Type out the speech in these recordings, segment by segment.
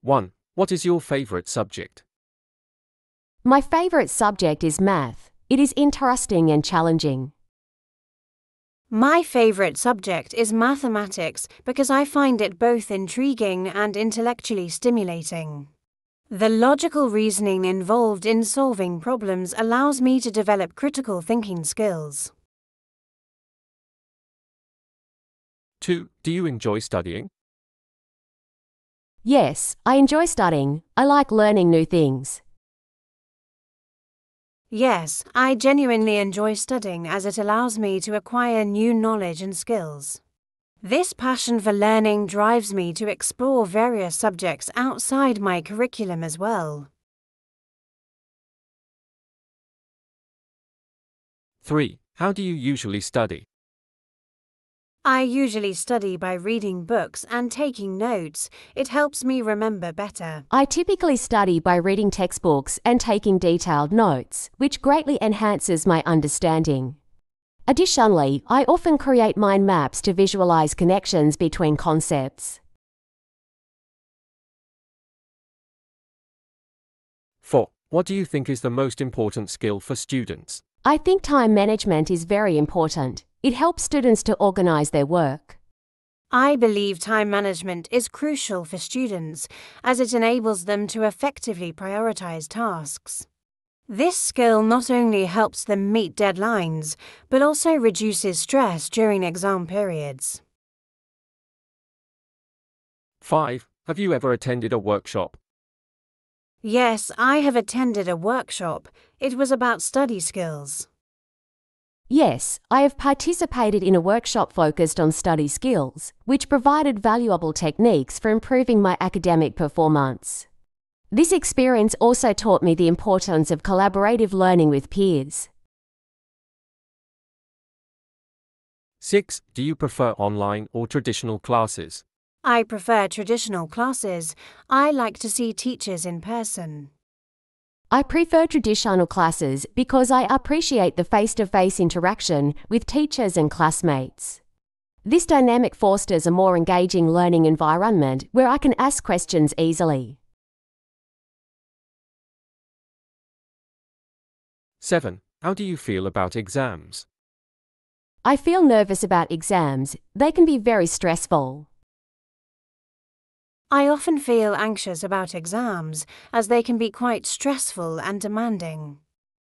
1. What is your favorite subject? My favorite subject is math. It is interesting and challenging. My favorite subject is mathematics because I find it both intriguing and intellectually stimulating. The logical reasoning involved in solving problems allows me to develop critical thinking skills. 2. Do you enjoy studying? Yes, I enjoy studying. I like learning new things. Yes, I genuinely enjoy studying as it allows me to acquire new knowledge and skills. This passion for learning drives me to explore various subjects outside my curriculum as well. 3. How do you usually study? I usually study by reading books and taking notes. It helps me remember better. I typically study by reading textbooks and taking detailed notes, which greatly enhances my understanding. Additionally, I often create mind maps to visualize connections between concepts. 4. What do you think is the most important skill for students? I think time management is very important. It helps students to organize their work. I believe time management is crucial for students as it enables them to effectively prioritize tasks. This skill not only helps them meet deadlines, but also reduces stress during exam periods. 5. Have you ever attended a workshop? Yes, I have attended a workshop. It was about study skills. Yes, I have participated in a workshop focused on study skills, which provided valuable techniques for improving my academic performance. This experience also taught me the importance of collaborative learning with peers. 6. Do you prefer online or traditional classes? I prefer traditional classes. I like to see teachers in person. I prefer traditional classes because I appreciate the face-to-face interaction with teachers and classmates. This dynamic fosters a more engaging learning environment where I can ask questions easily. 7. How do you feel about exams? I feel nervous about exams. They can be very stressful. I often feel anxious about exams as they can be quite stressful and demanding.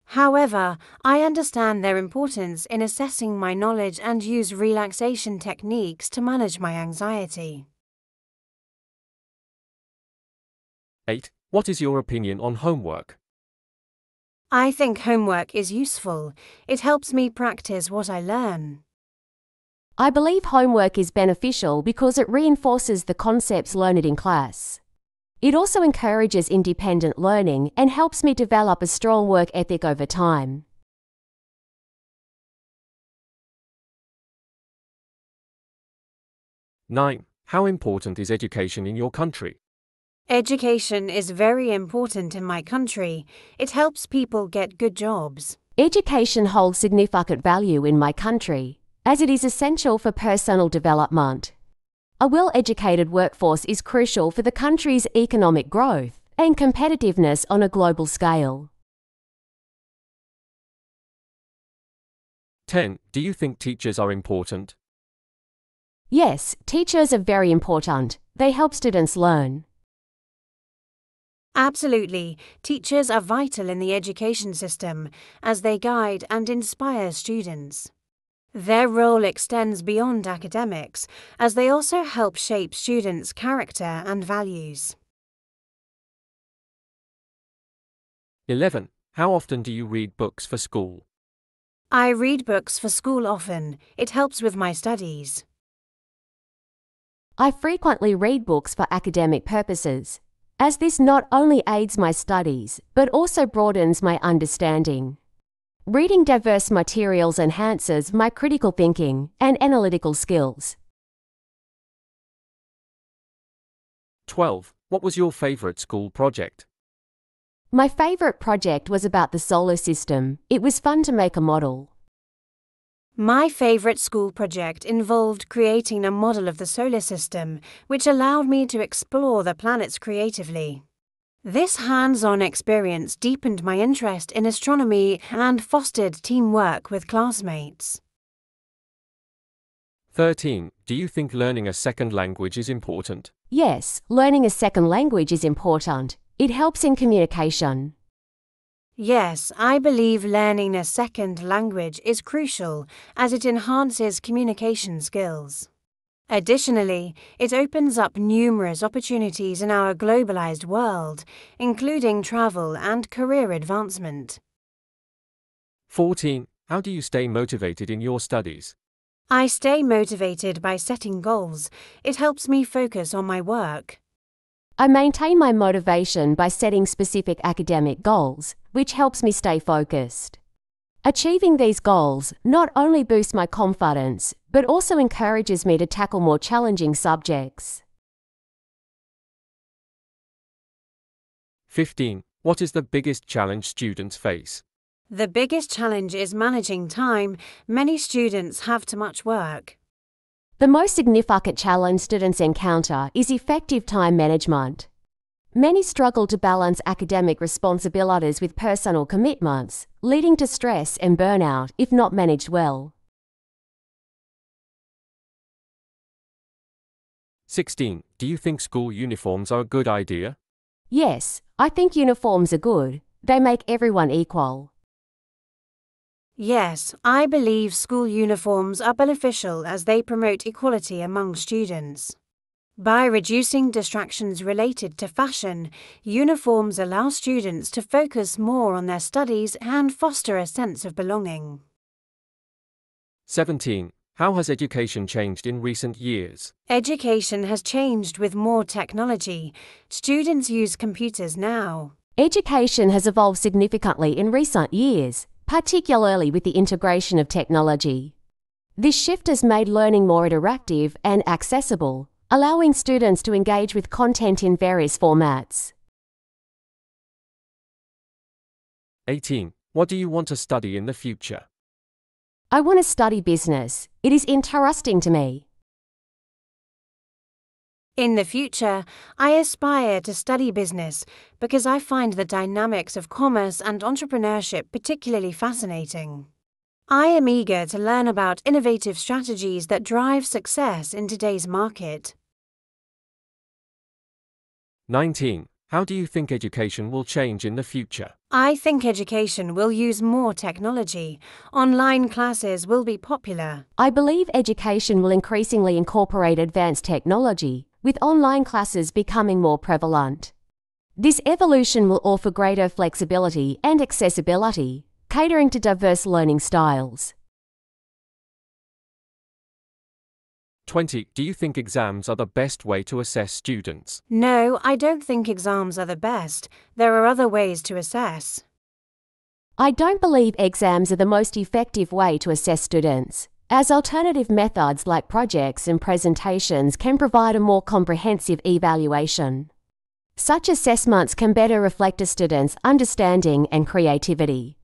However, I understand their importance in assessing my knowledge and use relaxation techniques to manage my anxiety. 8. What is your opinion on homework? I think homework is useful. It helps me practice what I learn. I believe homework is beneficial because it reinforces the concepts learned in class. It also encourages independent learning and helps me develop a strong work ethic over time. 9. How important is education in your country? Education is very important in my country. It helps people get good jobs. Education holds significant value in my country, as it is essential for personal development. A well-educated workforce is crucial for the country's economic growth and competitiveness on a global scale. 10. Do you think teachers are important? Yes, teachers are very important. They help students learn. Absolutely. Teachers are vital in the education system as they guide and inspire students. Their role extends beyond academics as they also help shape students' character and values. 11. How often do you read books for school? I read books for school often. It helps with my studies. I frequently read books for academic purposes, as this not only aids my studies, but also broadens my understanding. Reading diverse materials enhances my critical thinking and analytical skills. 12. What was your favorite school project? My favorite project was about the solar system. It was fun to make a model. My favorite school project involved creating a model of the solar system, which allowed me to explore the planets creatively. This hands-on experience deepened my interest in astronomy and fostered teamwork with classmates. 13. Do you think learning a second language is important? Yes, learning a second language is important. It helps in communication. Yes, I believe learning a second language is crucial as it enhances communication skills. Additionally, it opens up numerous opportunities in our globalized world, including travel and career advancement. 14. How do you stay motivated in your studies? I stay motivated by setting goals. It helps me focus on my work. I maintain my motivation by setting specific academic goals, which helps me stay focused. Achieving these goals not only boosts my confidence, but also encourages me to tackle more challenging subjects. 15. What is the biggest challenge students face? The biggest challenge is managing time. Many students have too much work. The most significant challenge students encounter is effective time management. Many struggle to balance academic responsibilities with personal commitments, leading to stress and burnout if not managed well. 16. Do you think school uniforms are a good idea? Yes, I think uniforms are good. They make everyone equal. Yes, I believe school uniforms are beneficial as they promote equality among students. By reducing distractions related to fashion, uniforms allow students to focus more on their studies and foster a sense of belonging. 17. How has education changed in recent years? Education has changed with more technology. Students use computers now. Education has evolved significantly in recent years, particularly with the integration of technology. This shift has made learning more interactive and accessible, allowing students to engage with content in various formats. 18. What do you want to study in the future? I want to study business. It is interesting to me. In the future, I aspire to study business because I find the dynamics of commerce and entrepreneurship particularly fascinating. I am eager to learn about innovative strategies that drive success in today's market. 19. How do you think education will change in the future? I think education will use more technology. Online classes will be popular. I believe education will increasingly incorporate advanced technology, with online classes becoming more prevalent. This evolution will offer greater flexibility and accessibility, catering to diverse learning styles. 20. Do you think exams are the best way to assess students? No, I don't think exams are the best. There are other ways to assess. I don't believe exams are the most effective way to assess students, as alternative methods like projects and presentations can provide a more comprehensive evaluation. Such assessments can better reflect a student's understanding and creativity.